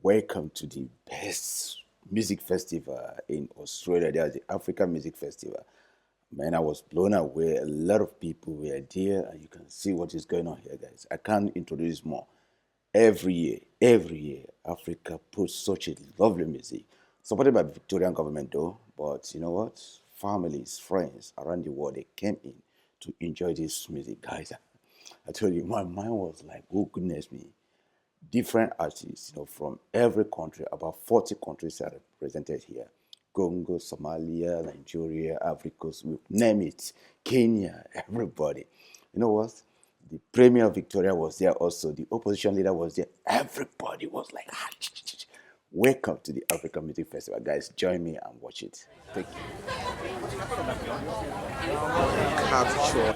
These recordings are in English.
Welcome to the best music festival in Australia. There's the African Music Festival. Man, I was blown away. A lot of people were there, and you can see what is going on here, guys. I can't introduce more. Every year, Africa puts such a lovely music, supported by the Victorian government, though. But you know what? Families, friends around the world, they came in to enjoy this music, guys. I tell you, my mind was like, oh goodness me. Different artists, from every country, about 40 countries are represented here. Congo, Somalia, Nigeria, Africa, name it, Kenya, everybody. You know what? The Premier of Victoria was there also. The opposition leader was there. Everybody was like, welcome to the African Music Festival. Guys, join me and watch it. Thank you. Capture.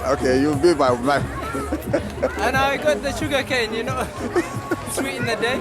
Okay, you'll be my man. And I got the sugar cane, sweet in the day.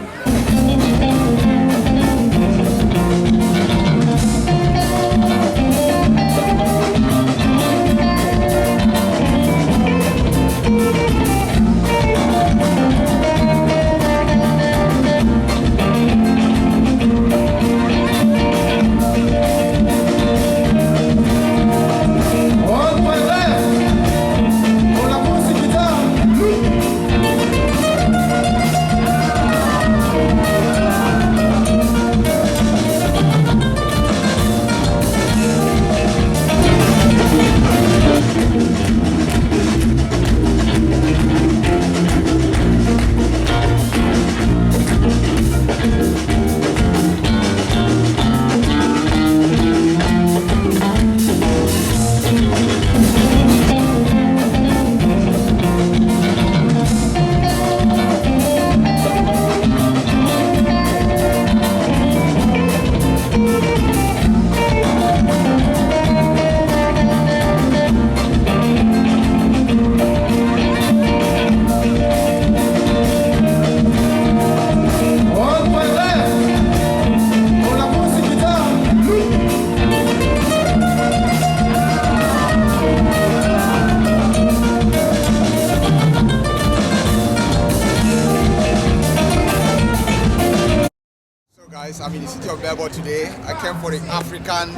I'm in the city of Melbourne today. I came for the African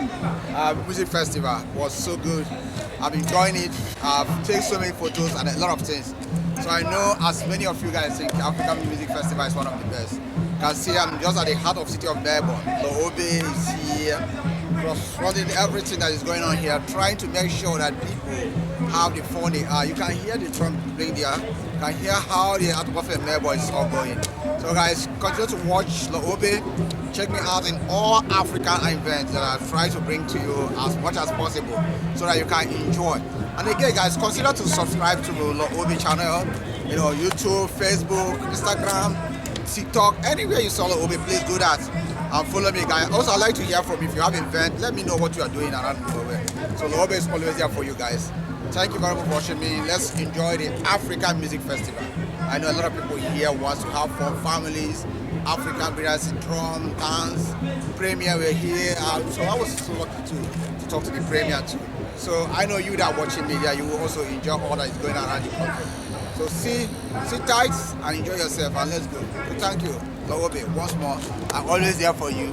Music Festival. It was so good. I've enjoying it. I've taken so many photos and a lot of things. So I know, as many of you guys think, African Music Festival is one of the best. You can see I'm just at the heart of the city of Melbourne. Lawube is here, running everything that is going on here, trying to make sure that people have the fun they are. You can hear the drum playing there. You can hear how the atmosphere in Melbourne is all going. So guys, continue to watch Lawube. Check me out in all African events that I try to bring to you as much as possible so that you can enjoy. And again, guys, consider to subscribe to the Lawube channel, YouTube, Facebook, Instagram, TikTok, anywhere you saw Lawube, please do that and follow me, guys. Also, I'd like to hear from you. If you have an event, let me know what you are doing around Lawube. So Lawube is always there for you guys. Thank you very much for watching me. Let's enjoy the African Music Festival. I know a lot of people here want to have fun, families, African brothers, drum, dance, Premier were here. So I was so lucky to talk to the Premier too. So I know you that are watching me there, you will also enjoy all that is going on around the country. So sit tight and enjoy yourself and let's go. So thank you, Lawube, once more. I'm always there for you.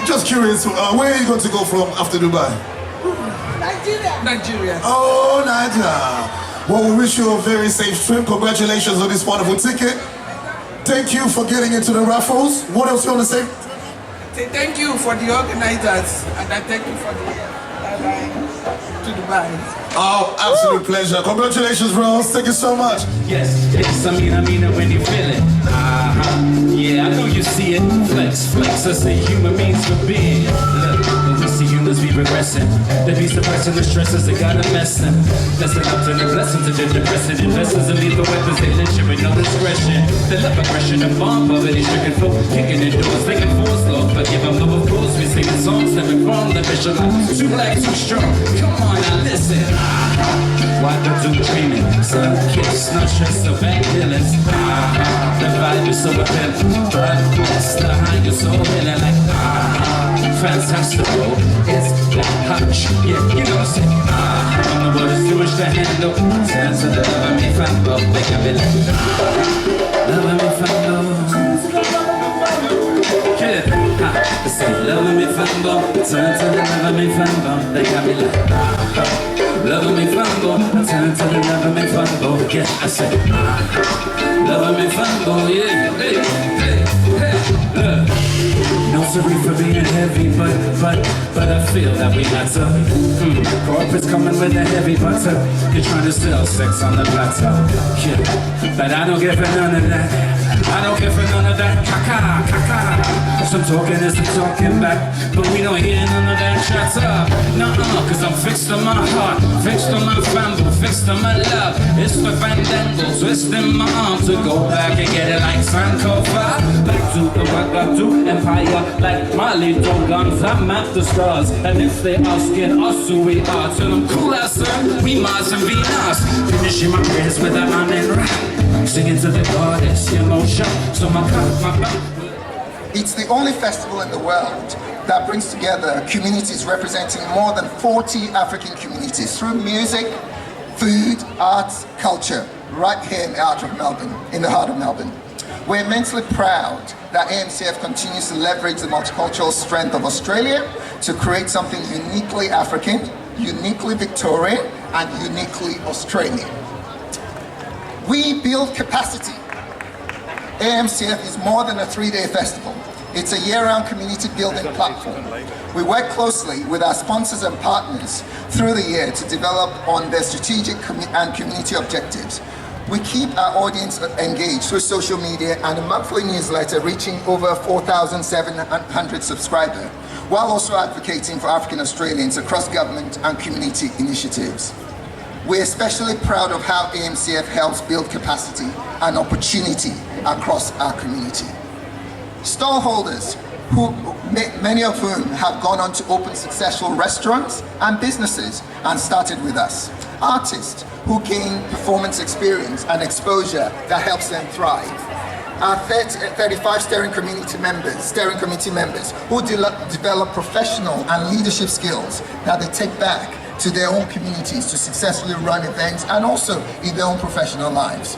just curious, where are you going to go from after Dubai? Nigeria. Oh, Nigeria. Well, we wish you a very safe trip. Congratulations on this wonderful ticket. Thank you for getting into the raffles. What else you want to say? Thank you for the organizers, and I thank you for the airline to Dubai. Oh, absolute pleasure. Congratulations, Rose. Thank you so much. Yes, I mean it when you feel it. Yeah, I know you see it. Flex, as a human means for being. Look, when we see humans be regressing, they be suppressing the stresses that got them messing. Lesson up to the blessings to the depressing investors and lethal weapons they lynch with no discretion. They love aggression and bomb poverty stricken folk kicking in doors, thinking force love, but give them love of course. We singing songs stemming from the mission like too black, too strong. Come on now, listen. Why don't you dreaming? Sun kiss, no stress, no back feelings. The vibe is so appealing. Blood bless, the high is so healing like fantastical. It's that hot shit, yeah, you know what I'm saying? I don't know what it's too much to handle. Turn to the love of me, fambo. They can be like, love of me, fambo. Kid, say love of me, fambo. Turn to the love of me, fambo. They can be like, love me fambo, turn to the love me fambo. Yeah, I say, love me fambo, yeah, hey, look. No sorry for being heavy, but I feel that we had to. Corporate's coming with a heavy butter. You're trying to sell sex on the plateau. Yeah, but I don't give for none of that. I don't care for none of that caca. Some talking is some talking back, but we don't hear none of that chatter. Nuh-uh, cause I'm fixed on my heart, fixed on my family, fixed on my love. It's the fandango, twisting my arm to go back and get it like Sankofa. Back to the Wagadu Empire, like my little guns, I'm at the stars. And if they asking us who we are, tell them cool as sir, we Mars and Venus. Finishing my prayers with an amen rap, singing to the goddess, emotion. So my It's the only festival in the world that brings together communities representing more than 40 African communities through music, food, arts, culture, right here in the heart of Melbourne, in the heart of Melbourne. We're immensely proud that AMCF continues to leverage the multicultural strength of Australia to create something uniquely African, uniquely Victorian, and uniquely Australian. We build capacity. AMCF is more than a 3-day festival. It's a year-round community building platform. We work closely with our sponsors and partners through the year to develop on their strategic and community objectives. We keep our audience engaged through social media and a monthly newsletter reaching over 4,700 subscribers, while also advocating for African Australians across government and community initiatives. We're especially proud of how AMCF helps build capacity and opportunity across our community. Stallholders, many of whom have gone on to open successful restaurants and businesses and started with us. Artists who gain performance experience and exposure that helps them thrive. Our 35 steering committee members who develop professional and leadership skills that they take back to their own communities to successfully run events and also in their own professional lives.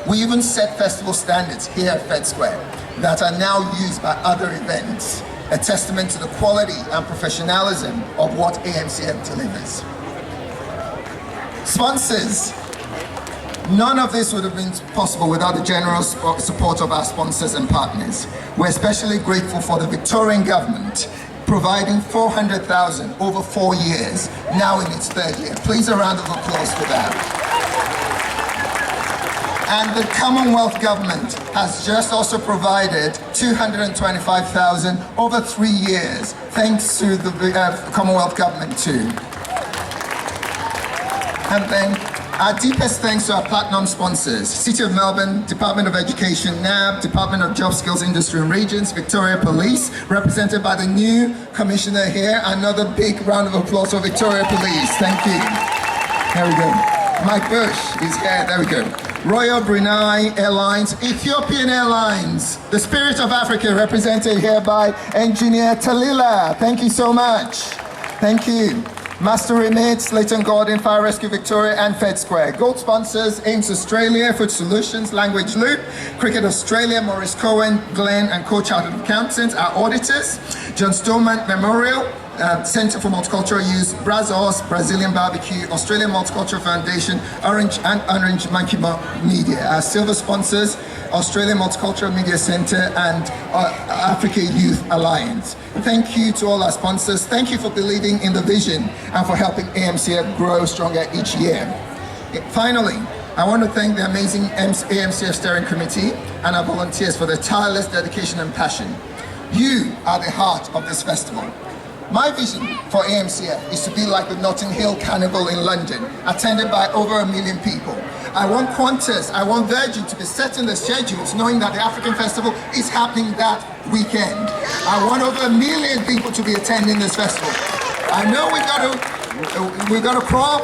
We even set festival standards here at Fed Square that are now used by other events, a testament to the quality and professionalism of what AMCF delivers. Sponsors. None of this would have been possible without the generous support of our sponsors and partners. We're especially grateful for the Victorian government providing 400,000 over 4 years, now in its 3rd year. Please a round of applause for that. And the Commonwealth government has just also provided 225,000 over 3 years, thanks to the Commonwealth government too. And then our deepest thanks to our platinum sponsors, City of Melbourne, Department of Education, NAB, Department of Job Skills, Industry and Regions, Victoria Police, represented by the new Commissioner here. Another big round of applause for Victoria Police. Thank you. There we go. Mike Bush is here. There we go. Royal Brunei Airlines, Ethiopian Airlines, the Spirit of Africa, represented here by Engineer Talila. Thank you so much. Thank you. Master Remits, Leighton Gordon, Fire Rescue Victoria, and Fed Square. Gold sponsors, AIMS Australia, Food Solutions, Language Loop, Cricket Australia, Maurice Cohen, Glenn and Co-Chartered Accountants, our auditors, John Stillman Memorial, Centre for Multicultural Use, Brazos, Brazilian Barbecue, Australian Multicultural Foundation, Orange Monkey Media. Our silver sponsors, Australian Multicultural Media Centre and Africa Youth Alliance. Thank you to all our sponsors. Thank you for believing in the vision and for helping AMCF grow stronger each year. Finally, I want to thank the amazing AMCF Steering Committee and our volunteers for their tireless dedication and passion. You are the heart of this festival. My vision for AMCF is to be like the Notting Hill Carnival in London, attended by over 1 million people. I want Qantas, I want Virgin to be setting the schedules, knowing that the African Festival is happening that weekend. I want over 1 million people to be attending this festival. I know we've got to crawl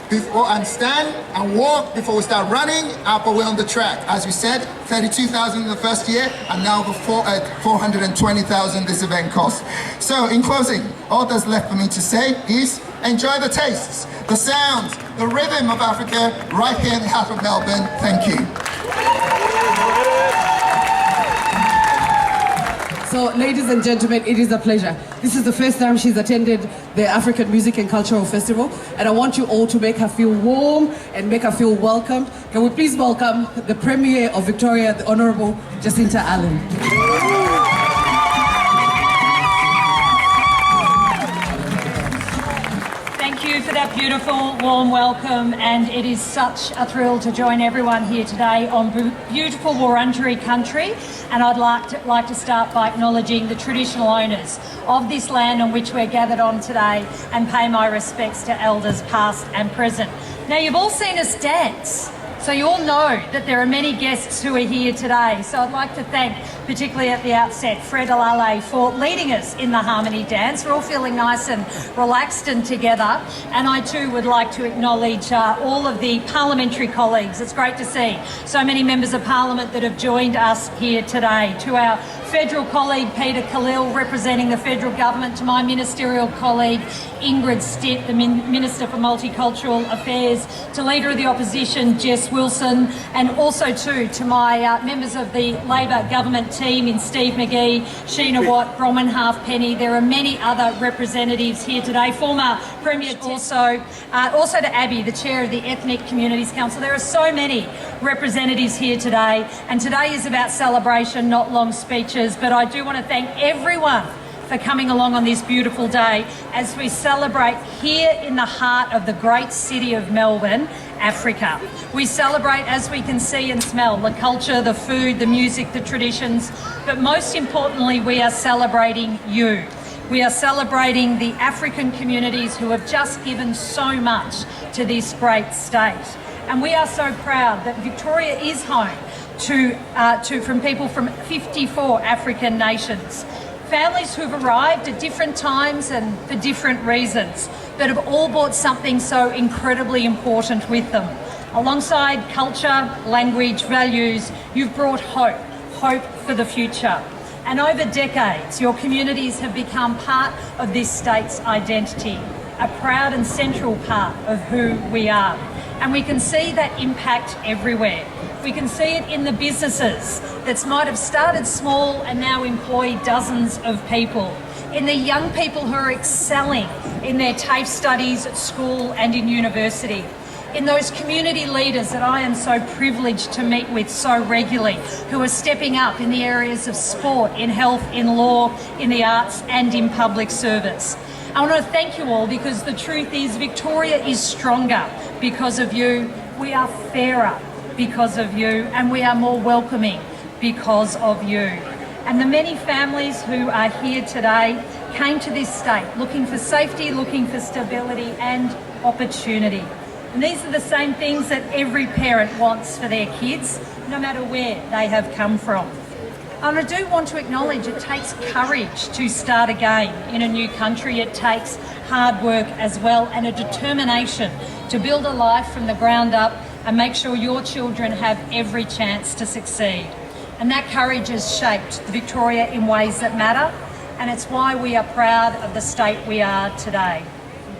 before and stand and walk before we start running, but we're on the track. As we said, 32,000 in the first year, and now the 420,000 this event costs. So in closing, all that's left for me to say is enjoy the tastes, the sounds, the rhythm of Africa right here in the heart of Melbourne. Thank you. So, ladies and gentlemen, it is a pleasure. This is the first time she's attended the African Music and Cultural Festival, and I want you all to make her feel warm and make her feel welcomed. Can we please welcome the Premier of Victoria, the Honourable Jacinta Allen. Thank you for that beautiful, warm welcome, and it is such a thrill to join everyone here today on beautiful Wurundjeri country. And I'd like to start by acknowledging the traditional owners of this land on which we're gathered on today and pay my respects to elders past and present. Now, you've all seen us dance, so you all know that there are many guests who are here today. So I'd like to thank, particularly at the outset, Fred Alale for leading us in the Harmony Dance. We're all feeling nice and relaxed and together. And I too would like to acknowledge all of the parliamentary colleagues. It's great to see so many members of Parliament that have joined us here today. To our federal colleague Peter Khalil, representing the federal government, to my ministerial colleague Ingrid Stitt, the Minister for Multicultural Affairs, to Leader of the Opposition Jess Wilson, and also to my members of the Labor government team in Steve McGee, Sheena Watt, Bronwyn Halfpenny. There are many other representatives here today. Former Premier also to Abby, the Chair of the Ethnic Communities Council. There are so many representatives here today, and today is about celebration, not long speeches, but I do want to thank everyone for coming along on this beautiful day as we celebrate here in the heart of the great city of Melbourne, Africa. We celebrate, as we can see and smell, the culture, the food, the music, the traditions, but most importantly, we are celebrating you. We are celebrating the African communities who have just given so much to this great state. And we are so proud that Victoria is home from people from 54 African nations. Families who've arrived at different times and for different reasons, but have all brought something so incredibly important with them. Alongside culture, language, values, you've brought hope for the future. And over decades, your communities have become part of this state's identity, a proud and central part of who we are. And we can see that impact everywhere. We can see it in the businesses that might have started small and now employ dozens of people. In the young people who are excelling in their TAFE studies at school and in university. In those community leaders that I am so privileged to meet with so regularly, who are stepping up in the areas of sport, in health, in law, in the arts and in public service. I want to thank you all, because the truth is Victoria is stronger because of you. We are fairer because of you, and we are more welcoming because of you. And the many families who are here today came to this state looking for safety, looking for stability and opportunity. And these are the same things that every parent wants for their kids, no matter where they have come from. And I do want to acknowledge it takes courage to start again in a new country. It takes hard work as well, and a determination to build a life from the ground up and make sure your children have every chance to succeed. And that courage has shaped Victoria in ways that matter, and it's why we are proud of the state we are today.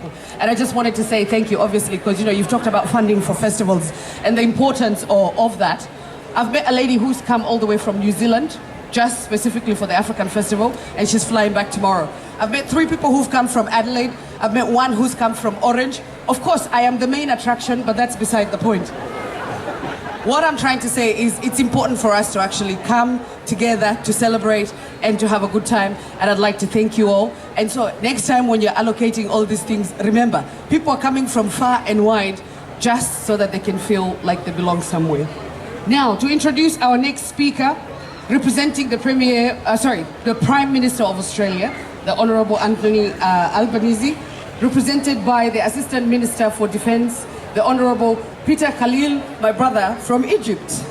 beautiful. And I just wanted to say thank you, obviously, because, you know, you've talked about funding for festivals and the importance of that. I've met a lady who's come all the way from New Zealand, just specifically for the African Festival, and she's flying back tomorrow. I've met 3 people who've come from Adelaide. I've met 1 who's come from Orange. Of course, I am the main attraction, but that's beside the point. What I'm trying to say is it's important for us to actually come together to celebrate and to have a good time, and I'd like to thank you all. And so next time when you're allocating all these things, remember, people are coming from far and wide just so that they can feel like they belong somewhere. Now, to introduce our next speaker, representing the the Prime Minister of Australia, the Honourable Anthony Albanese, represented by the Assistant Minister for Defence, the Honourable Peter Khalil, my brother from Egypt.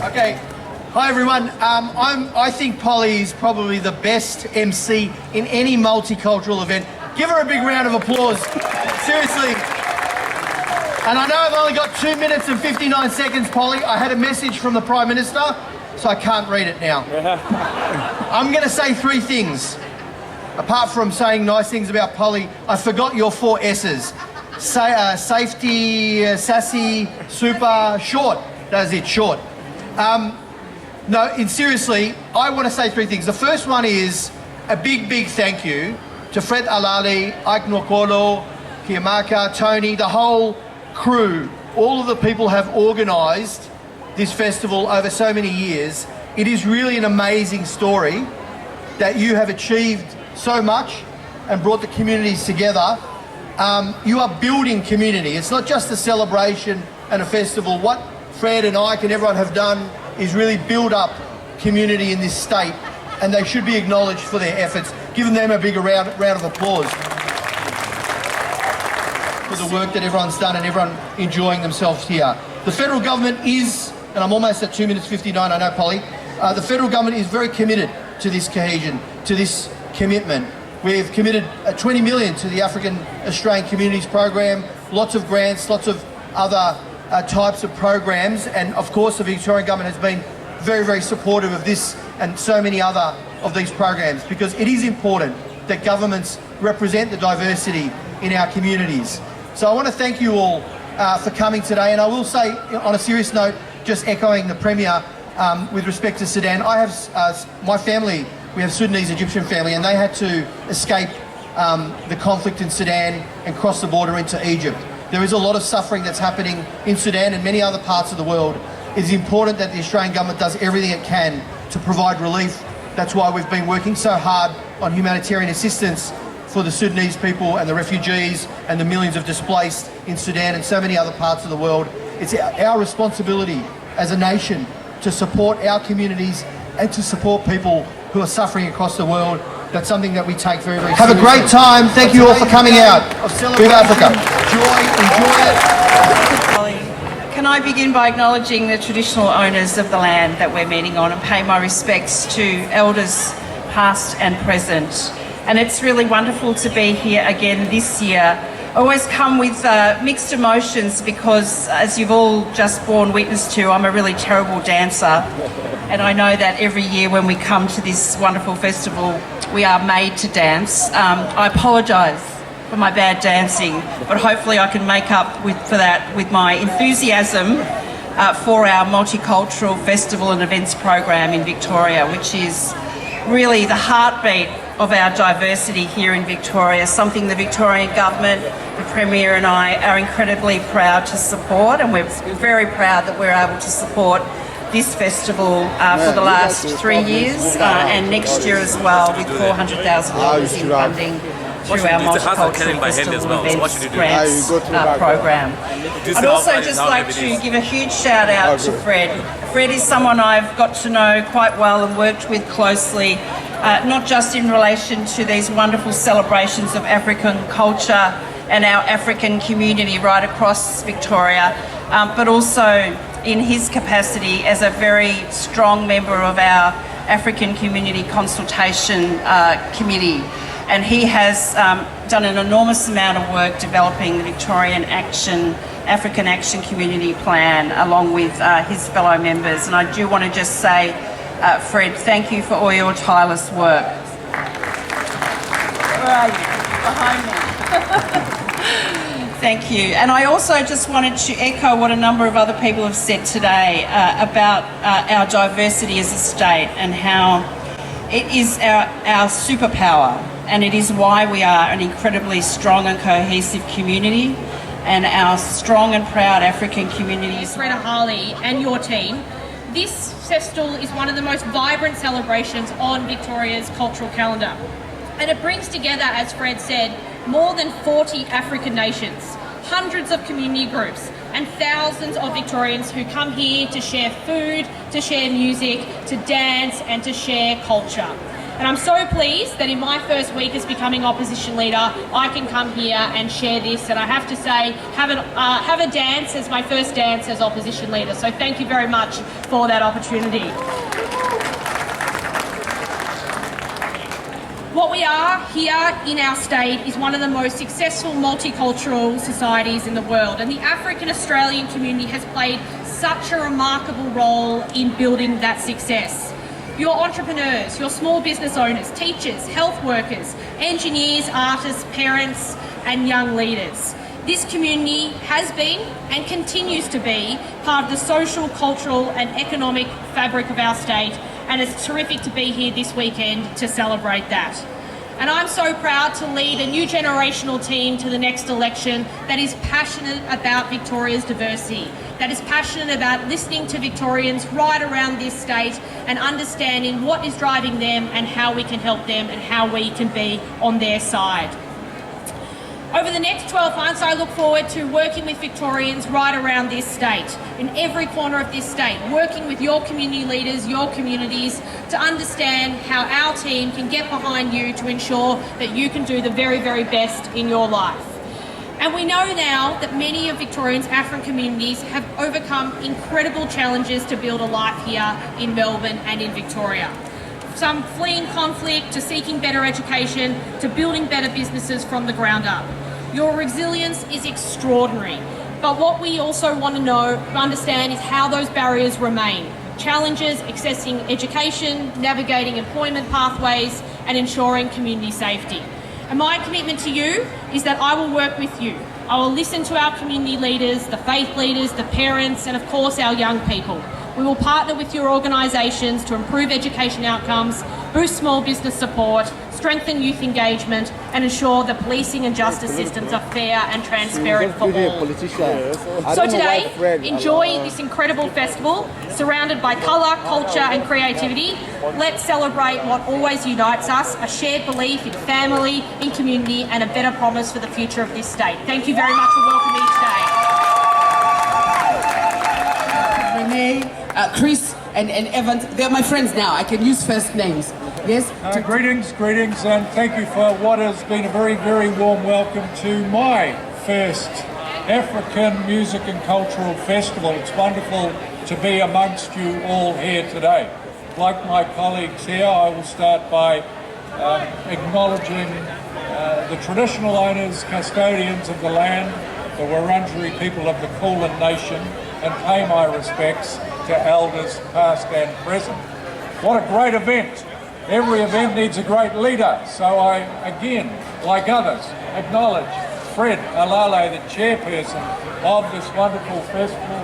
Okay, hi everyone. I think Polly is probably the best MC in any multicultural event. Give her a big round of applause. Seriously. And I know I've only got 2 minutes and 59 seconds, Polly. I had a message from the Prime Minister, so I can't read it now. I'm going to say 3 things. Apart from saying nice things about Polly, I forgot your 4 S's. Safety, sassy, super, short. That's it, short. Seriously, I want to say 3 things. The first one is a big, big thank you to Fred Alali, Ike Nokolo, Kiamaka, Tony, the whole crew. All of the people have organised this festival over so many years. It is really an amazing story that you have achieved so much and brought the communities together. You are building community. It's not just a celebration and a festival. What Fred and Ike and everyone have done is really build up community in this state, and they should be acknowledged for their efforts. Giving them a big round of applause for the work that everyone's done and everyone enjoying themselves here. The federal government is, and I'm almost at 2 minutes 59, I know, Polly, the federal government is very committed to this cohesion, to this commitment. We've committed 20 million to the African Australian Communities Program, lots of grants, lots of other types of programs, and of course the Victorian government has been very, very supportive of this and so many other of these programs, because it is important that governments represent the diversity in our communities. So I want to thank you all for coming today, and I will say on a serious note, just echoing the Premier with respect to Sudan, I have my family, we have Sudanese Egyptian family, and they had to escape the conflict in Sudan and cross the border into Egypt. There is a lot of suffering that's happening in Sudan and many other parts of the world. It is important that the Australian government does everything it can to provide relief. That's why we've been working so hard on humanitarian assistance for the Sudanese people and the refugees and the millions of displaced in Sudan and so many other parts of the world. It's our responsibility as a nation to support our communities and to support people who are suffering across the world. That's something that we take very, very seriously. Have a great time. Thank you all for coming out. With Africa. Enjoy it. Can I begin by acknowledging the traditional owners of the land that we're meeting on and pay my respects to elders past and present. And it's really wonderful to be here again this year. I always come with mixed emotions because, as you've all just borne witness to, I'm a really terrible dancer. And I know that every year when we come to this wonderful festival, we are made to dance. I apologise for my bad dancing, but hopefully I can make up for that with my enthusiasm for our multicultural festival and events program in Victoria, which is really the heartbeat of our diversity here in Victoria, something the Victorian government, the Premier and I are incredibly proud to support, and we're very proud that we're able to support this festival for the last 3 years and next year as well, with $400,000 in funding through our multicultural festival events grants program. I'd also just like to give a huge shout out to Fred. Fred is someone I've got to know quite well and worked with closely, not just in relation to these wonderful celebrations of African culture and our African community right across Victoria, but also in his capacity as a very strong member of our African Community Consultation Committee. And he has done an enormous amount of work developing the Victorian African Action Community Plan along with his fellow members. And I do want to just say Fred, thank you for all your tireless work. Where are you? Behind me. Thank you. And I also just wanted to echo what a number of other people have said today about our diversity as a state and how it is our superpower, and it is why we are an incredibly strong and cohesive community, and our strong and proud African communities. Rena Harley and your team, this festival is one of the most vibrant celebrations on Victoria's cultural calendar. And it brings together, as Fred said, more than 40 African nations, hundreds of community groups, and thousands of Victorians who come here to share food, to share music, to dance, and to share culture. And I'm so pleased that in my first week as becoming opposition leader, I can come here and share this. And I have to say, have a dance as my first dance as opposition leader. So thank you very much for that opportunity. What we are here in our state is one of the most successful multicultural societies in the world, and the African Australian community has played such a remarkable role in building that success. Your entrepreneurs, your small business owners, teachers, health workers, engineers, artists, parents, and young leaders. This community has been and continues to be part of the social, cultural, and economic fabric of our state, and it's terrific to be here this weekend to celebrate that. And I'm so proud to lead a new generational team to the next election that is passionate about Victoria's diversity, that is passionate about listening to Victorians right around this state and understanding what is driving them and how we can help them and how we can be on their side. Over the next 12 months, I look forward to working with Victorians right around this state, in every corner of this state, working with your community leaders, your communities, to understand how our team can get behind you to ensure that you can do the very, very best in your life. And we know now that many of Victorians' African communities have overcome incredible challenges to build a life here in Melbourne and in Victoria. Some fleeing conflict, to seeking better education, to building better businesses from the ground up. Your resilience is extraordinary, but what we also want to understand is how those barriers remain. Challenges accessing education, navigating employment pathways, and ensuring community safety. And my commitment to you is that I will work with you. I will listen to our community leaders, the faith leaders, the parents, and of course our young people. We will partner with your organisations to improve education outcomes, boost small business support, strengthen youth engagement, and ensure the policing and justice systems are fair and transparent for all. So today, enjoy this incredible festival, surrounded by colour, culture and creativity. Let's celebrate what always unites us, a shared belief in family, in community, and a better promise for the future of this state. Thank you very much for welcoming me today. Renee, Chris and Evans, they're my friends now. I can use first names. Yes? Greetings, and thank you for what has been a very, very warm welcome to my first African Music and Cultural Festival. It's wonderful to be amongst you all here today. Like my colleagues here, I will start by acknowledging the traditional owners, custodians of the land, the Wurundjeri people of the Kulin Nation, and pay my respects to elders past and present. What a great event. Every event needs a great leader, so I, again, like others, acknowledge Fred Alale, the chairperson of this wonderful festival.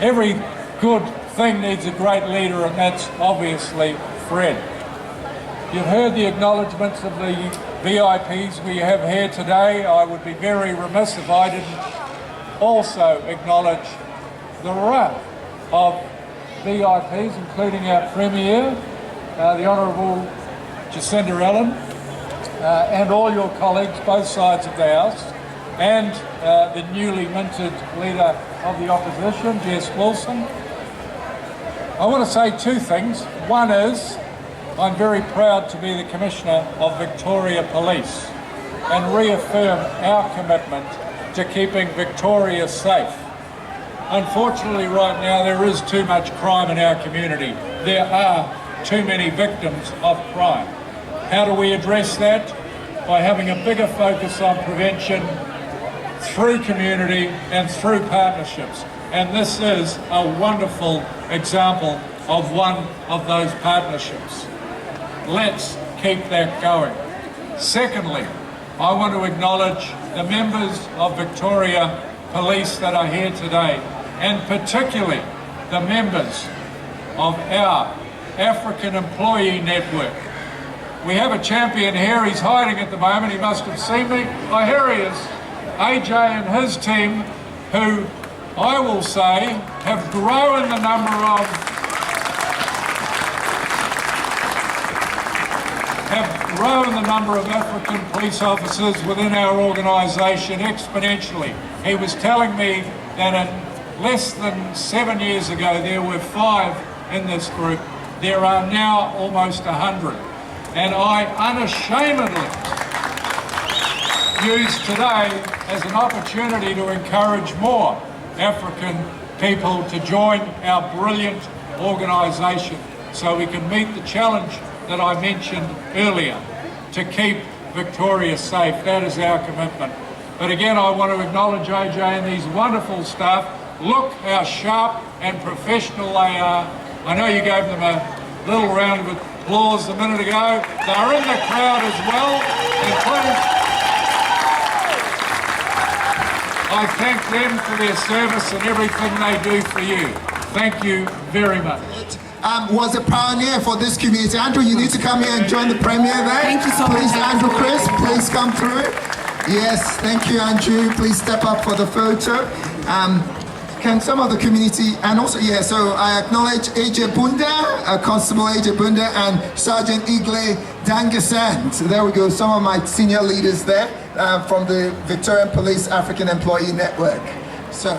Every good thing needs a great leader, and that's obviously Fred. You've heard the acknowledgements of the VIPs we have here today. I would be very remiss if I didn't also acknowledge the raft of VIPs, including our Premier, the Honourable Jacinda Allen, and all your colleagues, both sides of the House, and the newly minted Leader of the Opposition, Jess Wilson. I want to say two things. One is, I'm very proud to be the Commissioner of Victoria Police and reaffirm our commitment to keeping Victoria safe. Unfortunately, right now, there is too much crime in our community. There are too many victims of crime. How do we address that? By having a bigger focus on prevention through community and through partnerships. And this is a wonderful example of one of those partnerships. Let's keep that going. Secondly, I want to acknowledge the members of Victoria Police that are here today, and particularly the members of our African Employee Network. We have a champion here, he's hiding at the moment, he must have seen me. Oh, here he is, AJ and his team, who I will say have grown the number of African police officers within our organisation exponentially. He was telling me that in less than 7 years ago there were 5 in this group. There are now almost 100. And I unashamedly use today as an opportunity to encourage more African people to join our brilliant organisation so we can meet the challenge that I mentioned earlier, to keep Victoria safe. That is our commitment. But again, I want to acknowledge AJ and these wonderful staff. Look how sharp and professional they are. I know you gave them a little round of applause a minute ago. They're in the crowd as well. And please, I thank them for their service and everything they do for you. Thank you very much. Was a pioneer for this community. Andrew, you need to come here and join the premiere there. Thank you so much. Please, Andrew, Chris, please come through. Yes, thank you, Andrew. Please step up for the photo. Can some of the community, and also, yeah, so I acknowledge AJ Bunda, Constable AJ Bunda, and Sergeant Igle Dangasan. So there we go, some of my senior leaders there from the Victorian Police African Employee Network. So,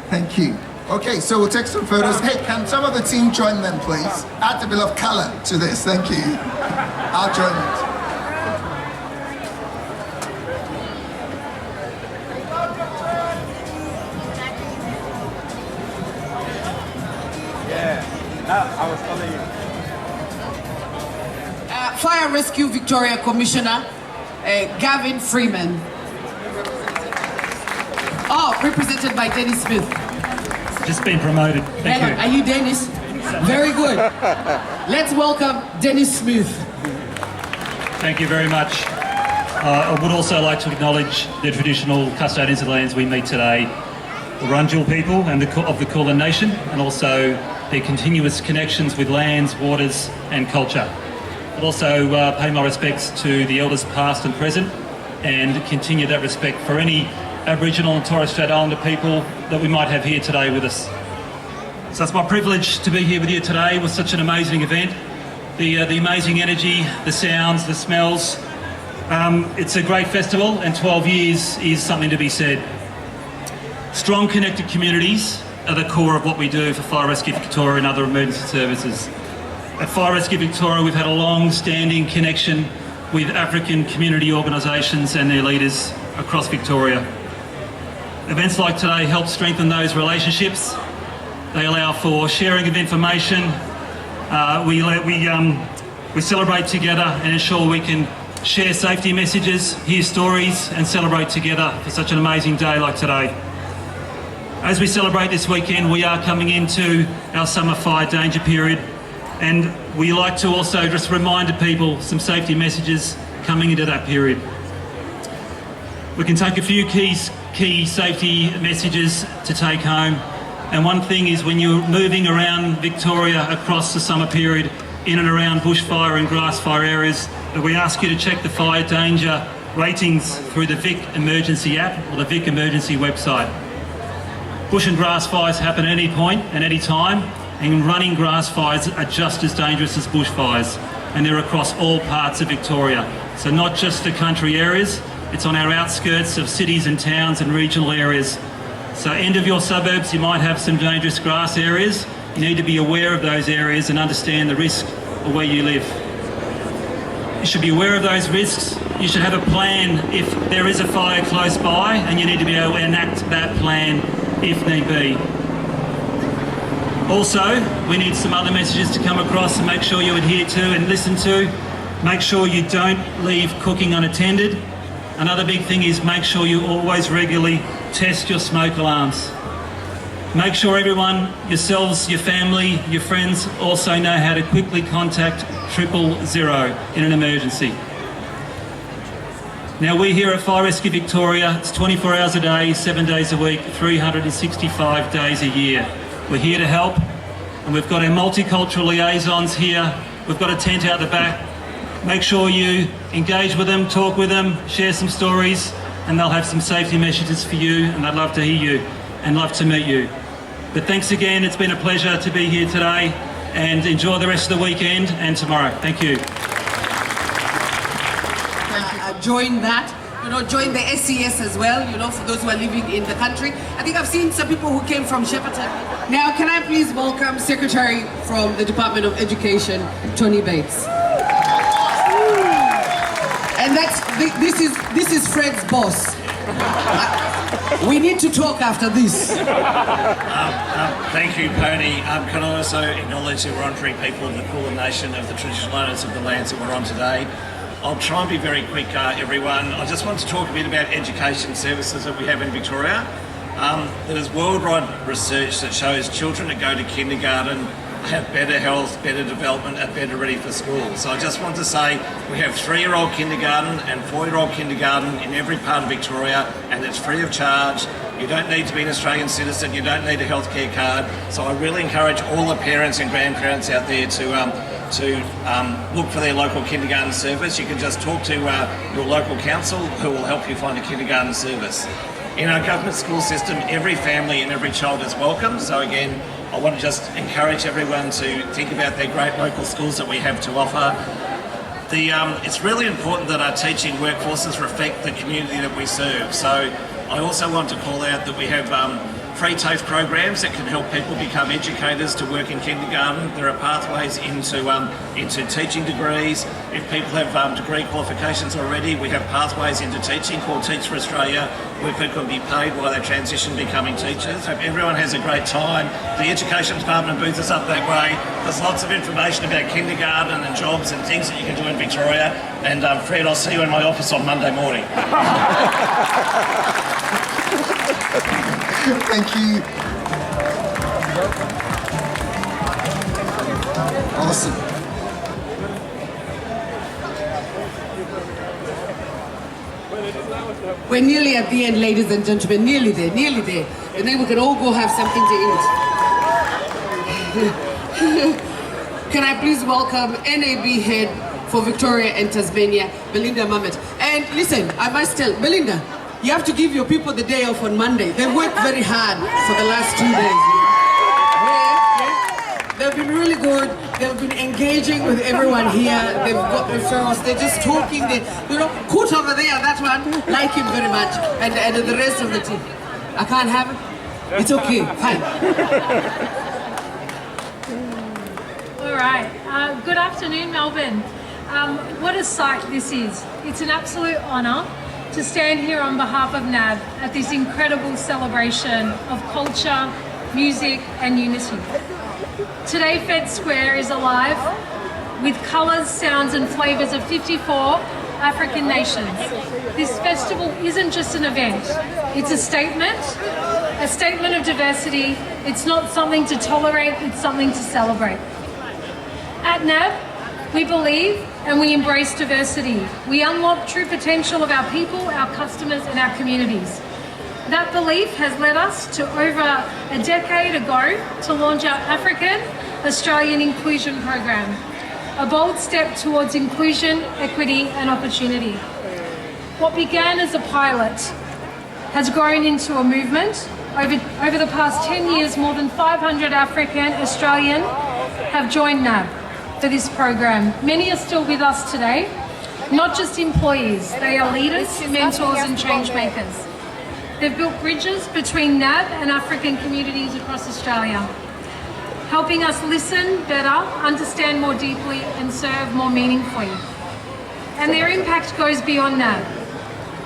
thank you. Okay, so we'll take some photos. Hey, can some of the team join them, please? Add a bit of color to this, thank you. I'll join it. I was calling you. Fire Rescue Victoria Commissioner Gavin Freeman. Oh, represented by Dennis Smith. Just been promoted. Thank you. Are you Dennis? Very good. Let's welcome Dennis Smith. Thank you very much. I would also like to acknowledge the traditional custodians of the lands we meet today, the Wurundjeri people and of the Kulin Nation, and also their continuous connections with lands, waters and culture. I'd also pay my respects to the elders past and present, and continue that respect for any Aboriginal and Torres Strait Islander people that we might have here today with us. So it's my privilege to be here with you today with such an amazing event. The amazing energy, the sounds, the smells. It's a great festival, and 12 years is something to be said. Strong connected communities are the core of what we do for Fire Rescue Victoria and other emergency services. At Fire Rescue Victoria, we've had a long-standing connection with African community organisations and their leaders across Victoria. Events like today help strengthen those relationships. They allow for sharing of information. We celebrate together and ensure we can share safety messages, hear stories and celebrate together for such an amazing day like today. As we celebrate this weekend, we are coming into our summer fire danger period, and we like to also just remind people some safety messages coming into that period. We can take a few key safety messages to take home, and one thing is when you're moving around Victoria across the summer period in and around bushfire and grass fire areas, that we ask you to check the fire danger ratings through the Vic Emergency app or the Vic Emergency website. Bush and grass fires happen at any point and any time, and running grass fires are just as dangerous as bushfires, and they're across all parts of Victoria. So not just the country areas, it's on our outskirts of cities and towns and regional areas. So end of your suburbs, you might have some dangerous grass areas. You need to be aware of those areas and understand the risk of where you live. You should be aware of those risks. You should have a plan if there is a fire close by, and you need to be able to enact that plan if need be. Also, we need some other messages to come across and make sure you adhere to and listen to. Make sure you don't leave cooking unattended. Another big thing is make sure you always regularly test your smoke alarms. Make sure everyone, yourselves, your family, your friends, also know how to quickly contact 000 in an emergency. Now, we here at Fire Rescue Victoria, it's 24 hours a day, 7 days a week, 365 days a year. We're here to help, and we've got our multicultural liaisons here. We've got a tent out the back. Make sure you engage with them, talk with them, share some stories, and they'll have some safety messages for you, and I'd love to hear you and love to meet you. But thanks again, it's been a pleasure to be here today, and enjoy the rest of the weekend and tomorrow. Thank you. Join that, join the SCS as well, for those who are living in the country. I think I've seen some people who came from Shepparton. Now, can I please welcome Secretary from the Department of Education, Tony Bates. And this is Fred's boss. We need to talk after this. Thank you, Pony. Can I also acknowledge the Wurundjeri people of the Kulin Nation, of the traditional owners of the lands that we're on today. I'll try and be very quick, everyone. I just want to talk a bit about education services that we have in Victoria. There's worldwide research that shows children that go to kindergarten have better health, better development, are better ready for school. So I just want to say we have 3-year-old kindergarten and 4-year-old kindergarten in every part of Victoria, and it's free of charge. You don't need to be an Australian citizen, you don't need a healthcare card. So I really encourage all the parents and grandparents out there to look for their local kindergarten service. You can just talk to your local council, who will help you find a kindergarten service. In our government school system, every family and every child is welcome. So again, I want to just encourage everyone to think about their great local schools that we have to offer. It's really important that our teaching workforces reflect the community that we serve. So I also want to call out that we have free TAFE programs that can help people become educators to work in kindergarten. There are pathways into teaching degrees. If people have degree qualifications already, we have pathways into teaching called Teach for Australia, where people can be paid while they transition becoming teachers. Hope everyone has a great time. The Education Department booth is up that way. There's lots of information about kindergarten and jobs and things that you can do in Victoria. And Fred, I'll see you in my office on Monday morning. Thank you. Awesome. We're nearly at the end, ladies and gentlemen. Nearly there. And then we can all go have something to eat. Can I please welcome NAB Head for Victoria and Tasmania, Belinda Mamet. And listen, I must tell, Belinda, you have to give your people the day off on Monday. They worked very hard for the last 2 days. They've been really good. They've been engaging with everyone here. They've got referrals. They're just talking. Kut over there, that one, like him very much. And the rest of the team. I can't have it. It's okay, fine. All right. Good afternoon, Melbourne. What a sight this is. It's an absolute honour to stand here on behalf of NAB at this incredible celebration of culture, music and unity. Today Fed Square is alive with colours, sounds and flavours of 54 African nations. This festival isn't just an event, it's a statement of diversity. It's not something to tolerate, it's something to celebrate. At NAB, we believe and we embrace diversity. We unlock true potential of our people, our customers and our communities. That belief has led us to over a decade ago to launch our African Australian Inclusion Program, a bold step towards inclusion, equity and opportunity. What began as a pilot has grown into a movement. Over the past 10 years, more than 500 African Australian have joined NAB for this program. Many are still with us today, not just employees. They are leaders, mentors and change makers. They've built bridges between NAB and African communities across Australia, helping us listen better, understand more deeply and serve more meaningfully. And their impact goes beyond NAB.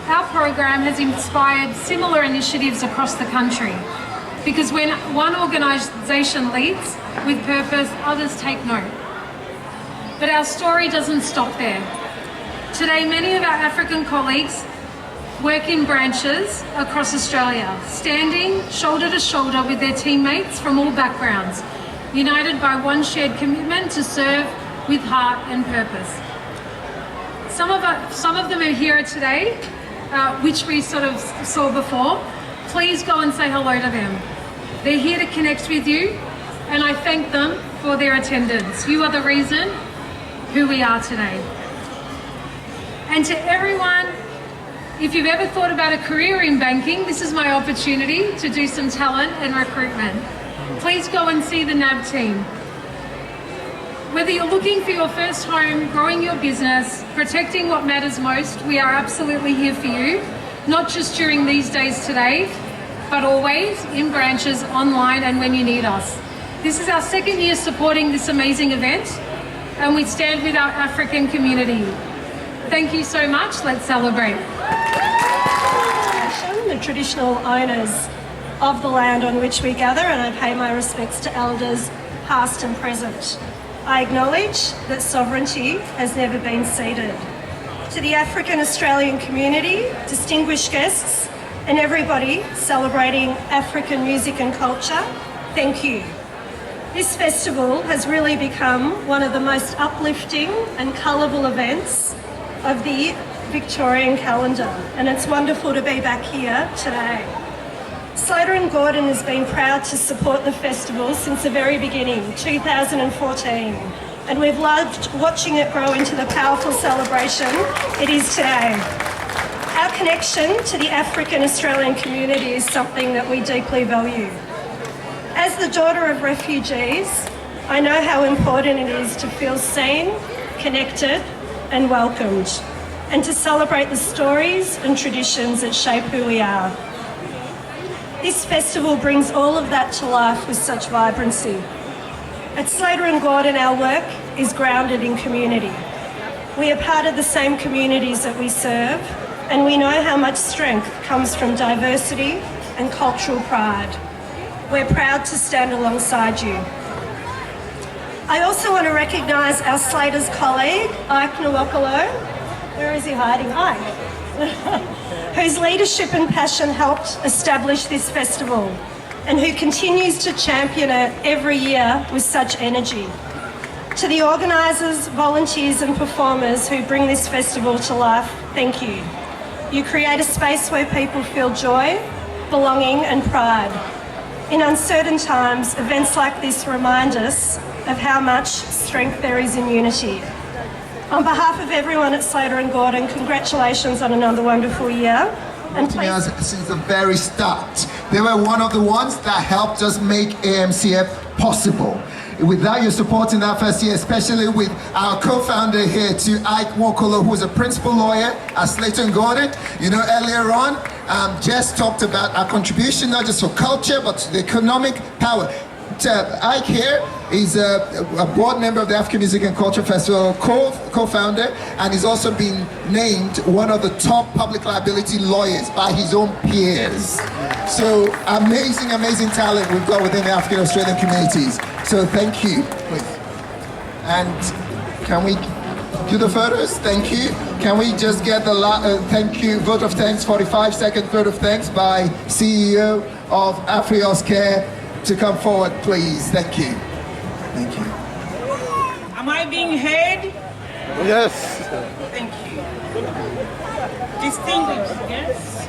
Our program has inspired similar initiatives across the country, because when one organisation leads with purpose, others take note. But our story doesn't stop there. Today, many of our African colleagues work in branches across Australia, standing shoulder to shoulder with their teammates from all backgrounds, united by one shared commitment to serve with heart and purpose. Some of them are here today, which we sort of saw before. Please go and say hello to them. They're here to connect with you, and I thank them for their attendance. You are the reason who we are today. And to everyone, if you've ever thought about a career in banking, this is my opportunity to do some talent and recruitment. Please go and see the NAB team. Whether you're looking for your first home, growing your business, protecting what matters most, we are absolutely here for you, not just during these days today, but always in branches, online, and when you need us. This is our second year supporting this amazing event, and we stand with our African community. Thank you so much. Let's celebrate. The traditional owners of the land on which we gather, and I pay my respects to elders past and present. I acknowledge that sovereignty has never been ceded. To the African Australian community, distinguished guests, and everybody celebrating African music and culture, thank you. This festival has really become one of the most uplifting and colourful events of the Victorian calendar, and it's wonderful to be back here today. Slater and Gordon has been proud to support the festival since the very beginning, 2014, and we've loved watching it grow into the powerful celebration it is today. Our connection to the African Australian community is something that we deeply value. As the daughter of refugees, I know how important it is to feel seen, connected, and welcomed, and to celebrate the stories and traditions that shape who we are. This festival brings all of that to life with such vibrancy. At Slater and Gordon, our work is grounded in community. We are part of the same communities that we serve, and we know how much strength comes from diversity and cultural pride. We're proud to stand alongside you. I also want to recognise our Slater's colleague, Ike Nwokolo. Where is he hiding? Ike. Whose leadership and passion helped establish this festival, and who continues to champion it every year with such energy. To the organisers, volunteers and performers who bring this festival to life, thank you. You create a space where people feel joy, belonging and pride. In uncertain times, events like this remind us of how much strength there is in unity. On behalf of everyone at Slater and Gordon, congratulations on another wonderful year. And please, since the very start, they were one of the ones that helped us make AMCF possible. Without your support in that first year, especially with our co-founder here, to Ike Nwokolo, who is a principal lawyer at Slater and Gordon. You know, earlier on, Jess talked about our contribution, not just for culture, but to the economic power. Ike here is a board member of the African Music and Culture Festival, co-founder, and he's also been named one of the top public liability lawyers by his own peers. So amazing, amazing talent we've got within the African Australian communities. So thank you, please. And can we do the photos? Thank you. Can we just get the thank you, vote of thanks, 45-second vote of thanks by CEO of Afrios Care to come forward, please. Thank you. Thank you. Am I being heard? Yes. Thank you. Distinguished guests,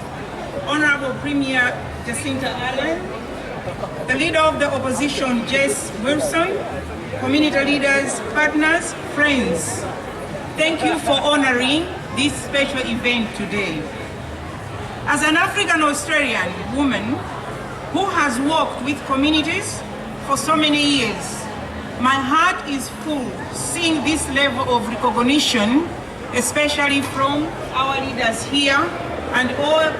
Honorable Premier Jacinta Allen, the Leader of the Opposition, Jess Wilson, community leaders, partners, friends, thank you for honoring this special event today. As an African Australian woman who has worked with communities for so many years, my heart is full seeing this level of recognition, especially from our leaders here and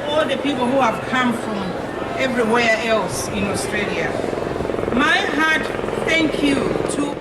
all the people who have come from everywhere else in Australia. My heart thank you to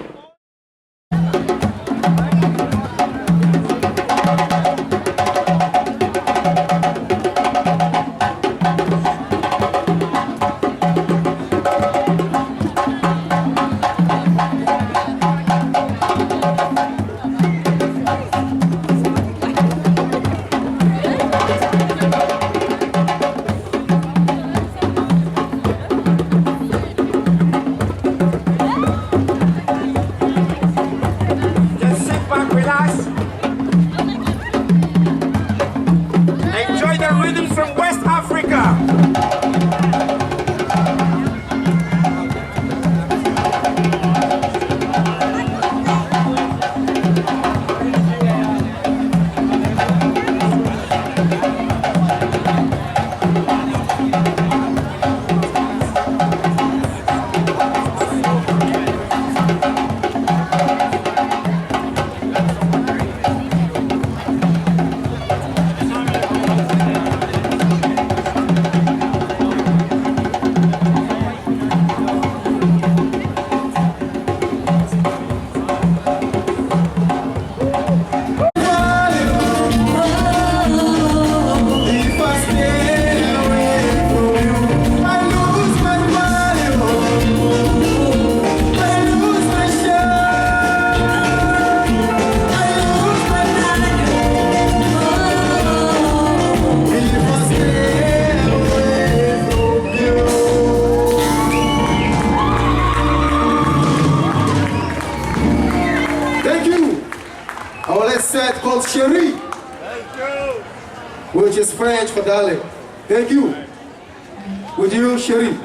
is French for darling. Thank you. With you, Sherry.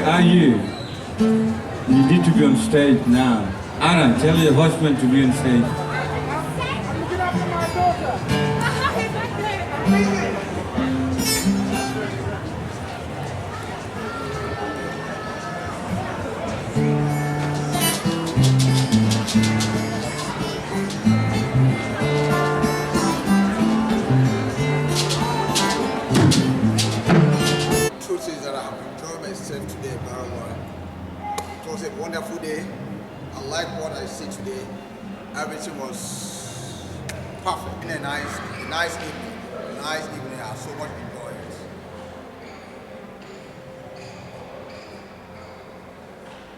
Where are you? You need to be on stage now. Aaron, tell your husband to be on stage. Truth is that I have enjoyed myself today very well. It was a wonderful day. I like what I see today. Everything was perfect. A nice evening. I had so much